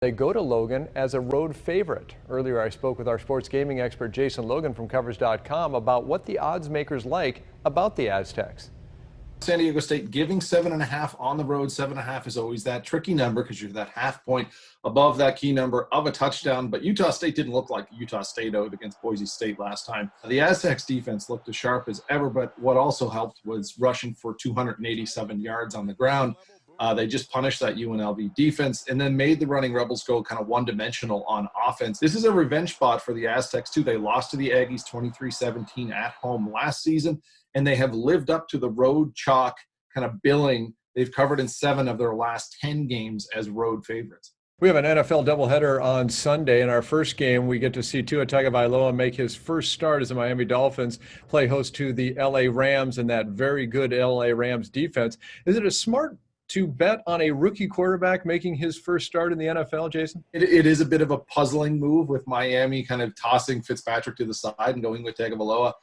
They go to Logan as a road favorite. Earlier, I spoke with our sports gaming expert Jason Logan from Covers.com about what the odds makers like about the Aztecs. San Diego State giving 7.5 on the road. 7.5 is always that tricky number because you're that half point above that key number of a touchdown. But Utah State didn't look like Utah State out against Boise State last time. The Aztecs defense looked as sharp as ever, but what also helped was rushing for 287 yards on the ground. They just punished that UNLV defense and then made the running Rebels go kind of one-dimensional on offense. This is a revenge spot for the Aztecs, too. They lost to the Aggies 23-17 at home last season, and they have lived up to the road chalk kind of billing. They've covered in 7 of their last 10 games as road favorites. We have an NFL doubleheader on Sunday. In our first game, we get to see Tua Tagovailoa make his first start as the Miami Dolphins play host to the LA Rams and that very good LA Rams defense. Is it a smart to bet on a rookie quarterback making his first start in the NFL, Jason? It is a bit of a puzzling move with Miami kind of tossing Fitzpatrick to the side and going with Tagovailoa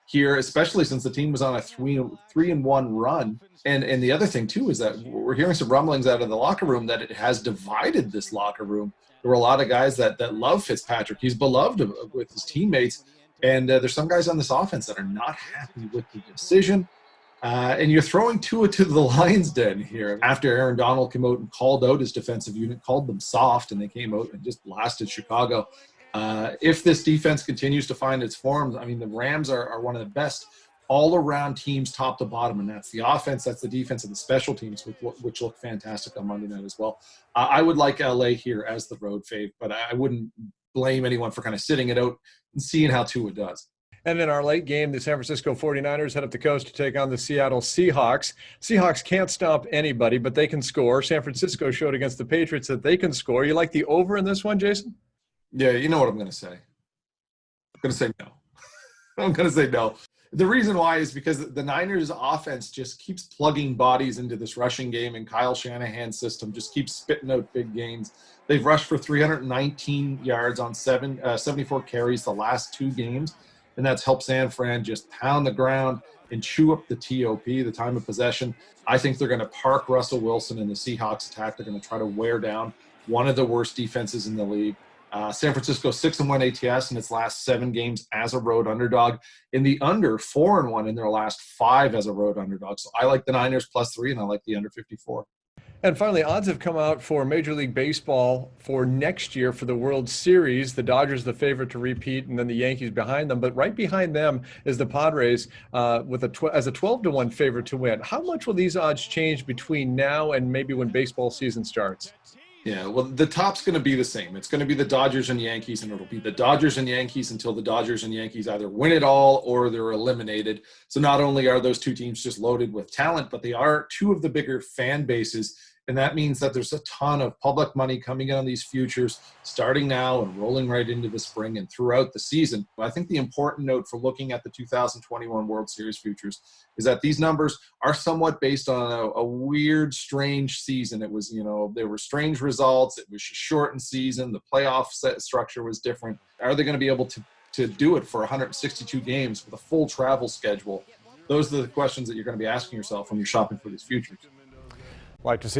here, especially since the team was on a 3-1 run. And the other thing, too, is that we're hearing some rumblings out of the locker room that it has divided this locker room. There were a lot of guys that love Fitzpatrick. He's beloved with his teammates. And there's some guys on this offense that are not happy with the decision. And you're throwing Tua to the lion's den here. After Aaron Donald came out and called out his defensive unit, called them soft, and they came out and just blasted Chicago. If this defense continues to find its form, I mean, the Rams are one of the best all-around teams top to bottom, and that's the offense, that's the defense, and the special teams, which look fantastic on Monday night as well. I would like LA here as the road fave, but I wouldn't blame anyone for kind of sitting it out and seeing how Tua does. And in our late game, the San Francisco 49ers head up the coast to take on the Seattle Seahawks. Seahawks can't stop anybody, but they can score. San Francisco showed against the Patriots that they can score. You like the over in this one, Jason? Yeah, you know what I'm going to say. I'm going to say no. I'm going to say no. The reason why is because the Niners offense just keeps plugging bodies into this rushing game, and Kyle Shanahan's system just keeps spitting out big gains. They've rushed for 319 yards on 74 carries the last 2 games. And that's helped San Fran just pound the ground and chew up the TOP, the time of possession. I think they're going to park Russell Wilson in the Seahawks attack. They're going to try to wear down one of the worst defenses in the league. San Francisco 6-1 ATS in its last 7 games as a road underdog. In the under, 4-1 in their last 5 as a road underdog. So I like the Niners +3, and I like the under 54. And finally, odds have come out for Major League Baseball for next year for the World Series. The Dodgers the favorite to repeat, and then the Yankees behind them. But right behind them is the Padres with as a 12-1 favorite to win. How much will these odds change between now and maybe when baseball season starts? Yeah, well, the top's going to be the same. It's going to be the Dodgers and Yankees, and it'll be the Dodgers and Yankees until the Dodgers and Yankees either win it all or they're eliminated. So not only are those 2 teams just loaded with talent, but they are 2 of the bigger fan bases. And that means that there's a ton of public money coming in on these futures starting now and rolling right into the spring and throughout the season. I think the important note for looking at the 2021 World Series futures is that these numbers are somewhat based on a weird, strange season. It was, there were strange results. It was a shortened season. The playoff set structure was different. Are they going to be able to do it for 162 games with a full travel schedule? Those are the questions that you're going to be asking yourself when you're shopping for these futures. Like to see